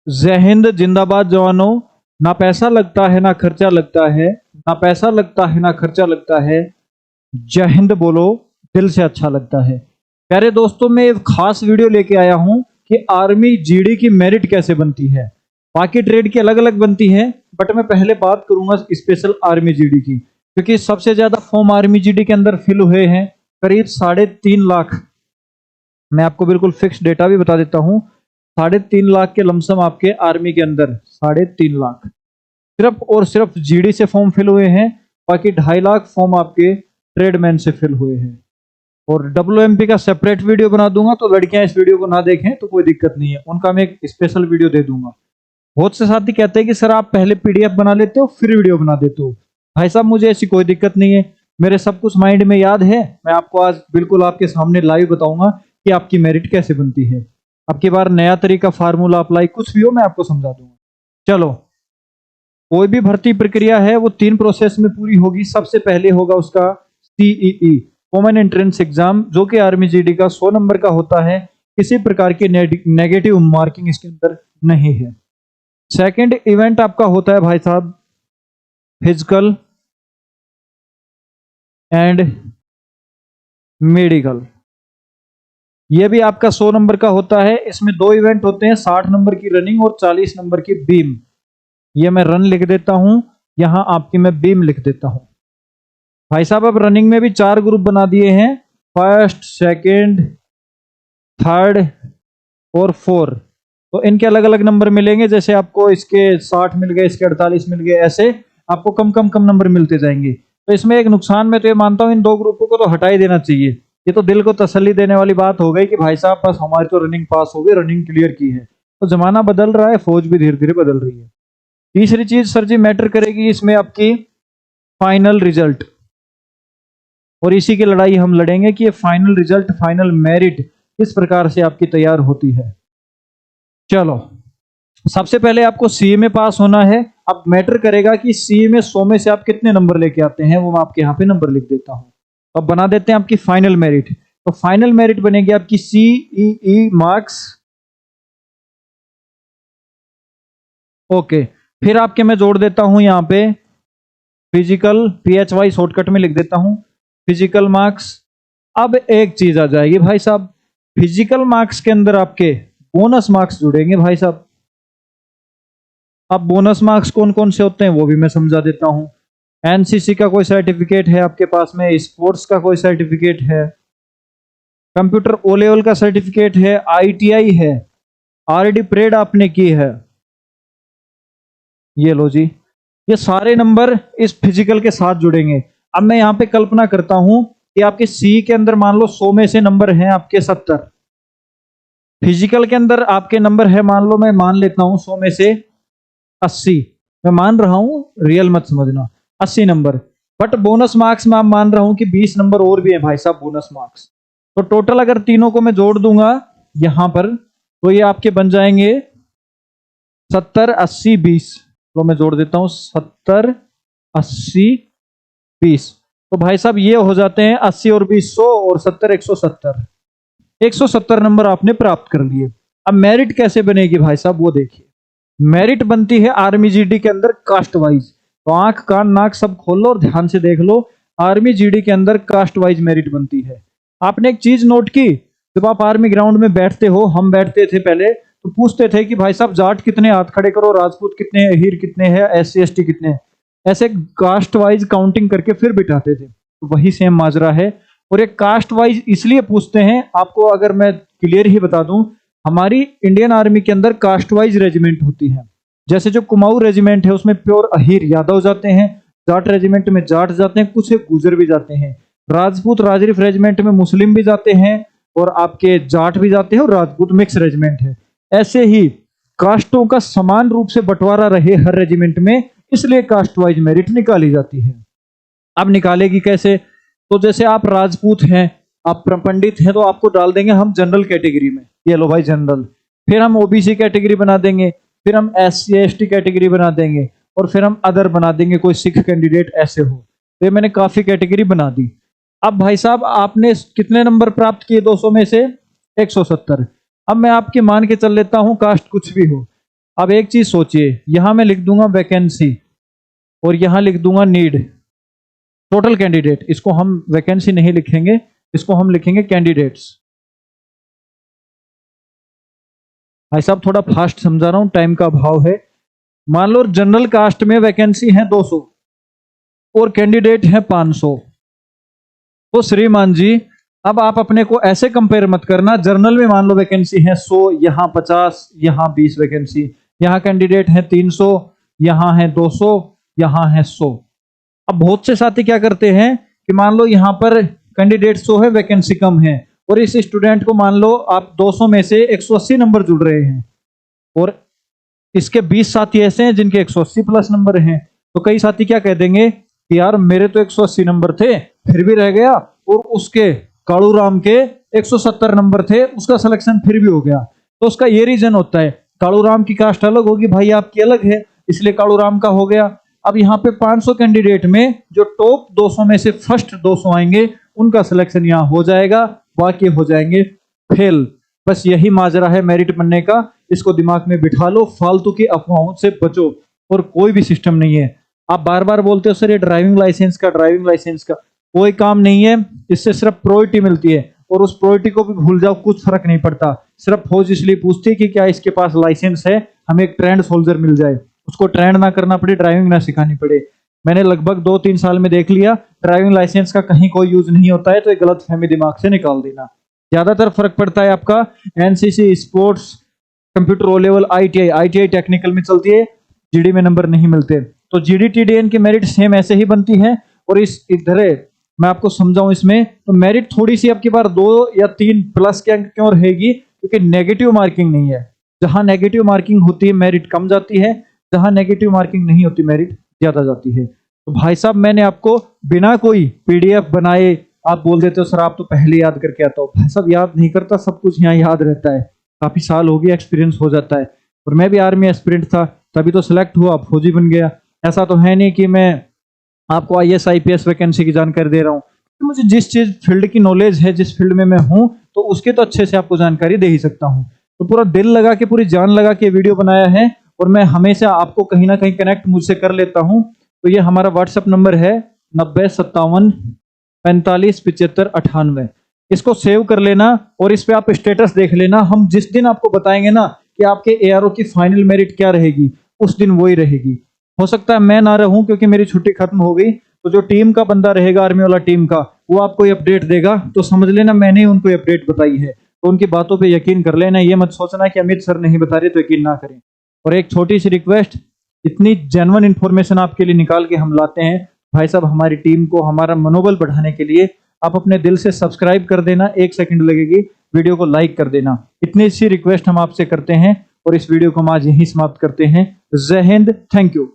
जय हिंद, जिंदाबाद जवानों। ना पैसा लगता है ना खर्चा लगता है, ना पैसा लगता है ना खर्चा लगता है। जय हिंद बोलो, दिल से अच्छा लगता है। प्यारे दोस्तों, मैं एक खास वीडियो लेके आया हूं कि आर्मी जीडी की मेरिट कैसे बनती है। बाकी ट्रेड की अलग अलग बनती है, बट मैं पहले बात करूंगा स्पेशल आर्मी जीडी की, क्योंकि सबसे ज्यादा फॉर्म आर्मी जीडी के अंदर फिल हुए हैं, करीब 3.5 लाख। मैं आपको बिल्कुल फिक्स डेटा भी बता देता हूं। 3.5 लाख के लमसम आपके आर्मी के अंदर 3.5 लाख सिर्फ और सिर्फ जीडी से फॉर्म फिल हुए हैं। बाकी 2.5 लाख फॉर्म आपके ट्रेडमैन से फिल हुए हैं। और डब्ल्यूएमपी का सेपरेट वीडियो बना दूंगा, तो लड़कियां इस वीडियो को ना देखें तो कोई दिक्कत नहीं है, उनका मैं एक स्पेशल वीडियो दे दूंगा। बहुत से साथी कहते हैं कि सर आप पहले पीडीएफ बना लेते हो फिर वीडियो बना देते हो। भाई साहब, मुझे ऐसी कोई दिक्कत नहीं है, मेरे सब कुछ माइंड में याद है। मैं आपको आज बिल्कुल आपके सामने लाइव बताऊंगा कि आपकी मेरिट कैसे बनती है। अब की बार नया तरीका, फार्मूला अप्लाई कुछ भी हो, मैं आपको समझा दूंगा। चलो, कोई भी भर्ती प्रक्रिया है वो 3 प्रोसेस में पूरी होगी। सबसे पहले होगा उसका सीईई, कॉमन एंट्रेंस एग्जाम, जो कि आर्मी जीडी का 100 नंबर का होता है। किसी प्रकार की नेगेटिव मार्किंग इसके अंदर नहीं है। सेकंड इवेंट आपका होता है भाई साहब फिजिकल एंड मेडिकल। ये भी आपका 100 नंबर का होता है। इसमें 2 इवेंट होते हैं, 60 नंबर की रनिंग और 40 नंबर की बीम। ये मैं रन लिख देता हूं, यहां आपकी मैं बीम लिख देता हूं। भाई साहब, अब रनिंग में भी 4 ग्रुप बना दिए हैं, फर्स्ट, सेकंड, थर्ड और 4। तो इनके अलग अलग नंबर मिलेंगे। जैसे आपको इसके 60 मिल गए, इसके 48 मिल गए, ऐसे आपको कम कम कम नंबर मिलते जाएंगे। तो इसमें एक नुकसान मैं तो ये मानता हूं, इन 2 ग्रुपों को तो हटा ही देना चाहिए। ये तो दिल को तसल्ली देने वाली बात हो गई कि भाई साहब बस हमारी तो रनिंग पास हो गई, रनिंग क्लियर की है। तो जमाना बदल रहा है, फौज भी धीरे धीरे बदल रही है। तीसरी चीज सर जी मैटर करेगी इसमें आपकी फाइनल रिजल्ट, और इसी की लड़ाई हम लड़ेंगे कि ये फाइनल रिजल्ट, फाइनल मेरिट किस प्रकार से आपकी तैयार होती है। चलो, सबसे पहले आपको सीए में पास होना है। अब मैटर करेगा कि सीए में 100 में से आप कितने नंबर लेके आते हैं, वो मैं आपके यहाँ पे नंबर लिख देता हूं। अब बना देते हैं आपकी फाइनल मेरिट। तो फाइनल मेरिट बनेगी आपकी सीईई मार्क्स। ओके, फिर आपके मैं जोड़ देता हूं यहाँ पे फिजिकल, पीएचवाई शॉर्टकट में लिख देता हूं, फिजिकल मार्क्स। अब एक चीज आ जाएगी भाई साहब, फिजिकल मार्क्स के अंदर आपके बोनस मार्क्स जुड़ेंगे भाई साहब। अब बोनस मार्क्स कौन कौन से होते हैं वो भी मैं समझा देता हूं। एनसीसी का कोई सर्टिफिकेट है आपके पास में, स्पोर्ट्स का कोई सर्टिफिकेट है, कंप्यूटर ओ लेवल का सर्टिफिकेट है, आईटीआई है, आरडी परेड आपने की है। ये लो जी, ये सारे नंबर इस फिजिकल के साथ जुड़ेंगे। अब मैं यहां पे कल्पना करता हूं कि आपके सी के अंदर मान लो 100 में से नंबर हैं आपके 70, फिजिकल के अंदर आपके नंबर है, मान लो मैं मान लेता हूं 100 में से 80। मैं मान रहा हूं, रियल मत समझना, 80 नंबर। बट बोनस मार्क्स में आप मान रहा हूं कि 20 नंबर और भी है भाई साहब बोनस मार्क्स। तो टोटल अगर तीनों को मैं जोड़ दूंगा यहां पर, तो ये आपके बन जाएंगे 70, 80, 20। तो मैं जोड़ देता हूं 70, 80, 20। तो भाई साहब ये हो जाते हैं 80 और 20 100 और 70 170। 170 नंबर आपने प्राप्त कर लिए। अब मेरिट कैसे बनेगी भाई साहब वो देखिए। मेरिट बनती है आर्मी जीडी के अंदर कास्ट वाइज। तो आंख कान नाक सब खोल लो और ध्यान से देख लो, आर्मी जीडी के अंदर कास्ट वाइज मेरिट बनती है। आपने एक चीज नोट की, जब आप आर्मी ग्राउंड में बैठते हो, हम बैठते थे पहले, तो पूछते थे कि भाई साहब जाट कितने, हाथ खड़े करो, राजपूत कितने, हीर कितने हैं, एससी एसटी कितने हैं। ऐसे कास्ट वाइज काउंटिंग करके फिर बिठाते थे। तो वही सेम माजरा है। और एक कास्ट वाइज इसलिए पूछते हैं, आपको अगर मैं क्लियर ही बता दूं, हमारी इंडियन आर्मी के अंदर कास्ट वाइज रेजिमेंट होती है। जैसे जो कुमाऊं रेजिमेंट है उसमें प्योर अहीर यादव जाते हैं, जाट रेजिमेंट में जाट जाते हैं, कुछ गुजर भी जाते हैं, राजपूत राजरीफ रेजिमेंट में मुस्लिम भी जाते हैं, और आपके जाट भी जाते हैं, और राजपूत मिक्स रेजिमेंट है। ऐसे ही कास्टों का समान रूप से बंटवारा रहे हर रेजिमेंट में, इसलिए कास्ट वाइज मेरिट निकाली जाती है। अब निकालेगी कैसे? तो जैसे आप राजपूत हैं, आप पंडित हैं, तो आपको डाल देंगे हम जनरल कैटेगरी में, ये लो भाई जनरल। फिर हम ओबीसी कैटेगरी बना देंगे, फिर हम एससी एसटी कैटेगरी बना देंगे, और फिर हम अदर बना देंगे, कोई सिख कैंडिडेट ऐसे हो। तो ये मैंने काफी कैटेगरी बना दी। अब भाई साहब आपने कितने नंबर प्राप्त किए 200 में से? 170। अब मैं आपके मान के चल लेता हूं कास्ट कुछ भी हो, अब एक चीज सोचिए, यहां मैं लिख दूंगा वैकेंसी और यहां लिख दूंगा नीड, टोटल कैंडिडेट। इसको हम वैकेंसी नहीं लिखेंगे, इसको हम लिखेंगे कैंडिडेट्स। भाई साहब थोड़ा फास्ट समझा रहा हूं, टाइम का अभाव है। मान लो जनरल कास्ट में वैकेंसी है 200 और कैंडिडेट है 500। तो श्रीमान जी अब आप अपने को ऐसे कंपेयर मत करना, जर्नल में मान लो वैकेंसी है 100, यहां 50, यहां 20 वैकेंसी, यहां कैंडिडेट है 300, यहां है 200, यहां है 100। अब बहुत से साथी क्या करते हैं कि मान लो यहां पर कैंडिडेट 100 है, वैकेंसी कम है, और इस स्टूडेंट को मान लो आप 200 में से 180 नंबर जुड़ रहे हैं और इसके 20 साथी ऐसे हैं जिनके 180 प्लस नंबर हैं। तो कई साथी क्या कह देंगे कि यार मेरे तो 180 नंबर थे फिर भी रह गया, और उसके कालू राम के 170 नंबर थे, उसका सिलेक्शन फिर भी हो गया। तो उसका ये रीजन होता है, कालू राम की कास्ट अलग होगी, भाई आपकी अलग है, इसलिए कालू राम का हो गया। अब यहाँ पे 500 कैंडिडेट में जो टॉप 200 में से फर्स्ट 200 आएंगे उनका सिलेक्शन यहाँ हो जाएगा, बाकी हो जाएंगे फेल। बस यही माजरा है मेरिट बनने का, इसको दिमाग में बिठा लो, फालतू की अफवाहों से बचो, और कोई भी सिस्टम नहीं है। आप बार बार बोलते हो सर ये ड्राइविंग लाइसेंस का, कोई काम नहीं है, इससे सिर्फ प्रायोरिटी मिलती है, और उस प्रायोरिटी को भी भूल जाओ, कुछ फर्क नहीं पड़ता। सिर्फ फौज इसलिए पूछती है कि क्या इसके पास लाइसेंस है, हमें एक ट्रेंड सोल्जर मिल जाए, उसको ट्रेंड ना करना पड़े, ड्राइविंग ना सिखानी पड़े। मैंने लगभग 2-3 साल में देख लिया ड्राइविंग लाइसेंस का कहीं कोई यूज नहीं होता है, तो एक गलत फहमी दिमाग से निकाल देना। ज्यादातर फर्क पड़ता है आपका NCC, sports, computer O level, ITI technical में चलती है, जीडी में नंबर नहीं मिलते। तो जीडी टीडीएन की मेरिट सेम ऐसे ही बनती है। और इस इधर मैं आपको समझाऊं इसमें, तो मेरिट थोड़ी सी आपकी बार 2 या 3 प्लस के अंक क्यों रहेगी, क्योंकि नेगेटिव मार्किंग नहीं है। जहां नेगेटिव मार्किंग होती है मेरिट कम जाती है, जहां नेगेटिव मार्किंग नहीं होती मेरिट ज्यादा जाती है। तो भाई साहब मैंने आपको बिना कोई पीडीएफ बनाए, आप बोल देते हो सर आप तो पहले याद करके आता हो, भाई साहब याद नहीं करता, सब कुछ यहाँ याद रहता है, काफी साल हो गया, एक्सपीरियंस हो जाता है। और मैं भी आर्मी एस्पिरेंट था, तभी तो सिलेक्ट हुआ, फौजी बन गया। ऐसा तो है नहीं कि मैं आपको आईएएस आईपीएस वैकेंसी की जानकारी दे रहा हूँ, तो मुझे जिस चीज फील्ड की नॉलेज है, जिस फील्ड में मैं हूँ, तो उसके तो अच्छे से आपको जानकारी दे ही सकता हूँ। तो पूरा दिल लगा के, पूरी जान लगा के वीडियो बनाया है, और मैं हमेशा आपको कहीं ना कहीं कनेक्ट मुझसे कर लेता हूँ। तो ये हमारा व्हाट्सएप नंबर है 9057457598। इसको सेव कर लेना और इस पे आप स्टेटस देख लेना। हम जिस दिन आपको बताएंगे ना कि आपके एआरओ की फाइनल मेरिट क्या रहेगी, उस दिन वही रहेगी। हो सकता है मैं ना रहूं क्योंकि मेरी छुट्टी खत्म हो गई, तो जो टीम का बंदा रहेगा, आर्मी वाला टीम का, वो आपको ये अपडेट देगा। तो समझ लेना मैंने ही उनको अपडेट बताई है, तो उनकी बातों पे यकीन कर लेना। ये मत सोचना कि अमित सर नहीं बता रहे तो यकीन ना करें। और एक छोटी सी रिक्वेस्ट, इतनी जेन्युइन इंफॉर्मेशन आपके लिए निकाल के हम लाते हैं भाई साहब, हमारी टीम को हमारा मनोबल बढ़ाने के लिए आप अपने दिल से सब्सक्राइब कर देना, 1 सेकंड लगेगी, वीडियो को लाइक कर देना। इतनी सी रिक्वेस्ट हम आपसे करते हैं और इस वीडियो को हम आज यहीं समाप्त करते हैं। जय हिंद, थैंक यू।